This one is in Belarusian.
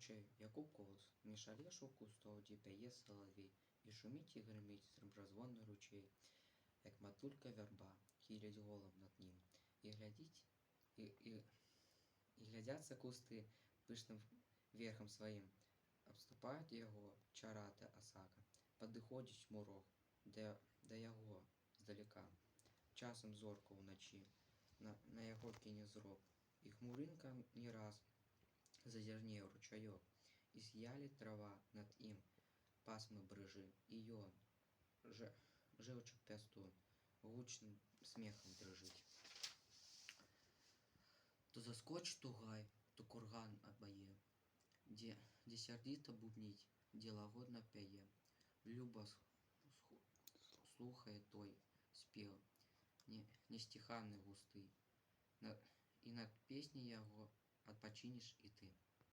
ручей, як у колос, між алешаў кустоў, дзе пяе салавей, і шуміць і грыміць срэбразвонны ручей, як матулька вярба, хіляць голам над ім, і глядзіць, і глядзяцца кусты пышным верхам сваім, абступаюць яго чарата асака, падыходзіць мурох да яго здалека, часам зорка ўначы на яго кіне зрок, і хмурынка не раз зазірне ў ручаёк, і з'яле трава над ім пасмы брыжы, і ён, жэўчук пястун, гучным смехам дрыжыць. То заскочыць тугай, то курган абае, дзе сярдзіта бубніць, дзе лагодна пяе, люба слухае той спеў, несціханы густы, і над песняй яго адпачынеш і ты.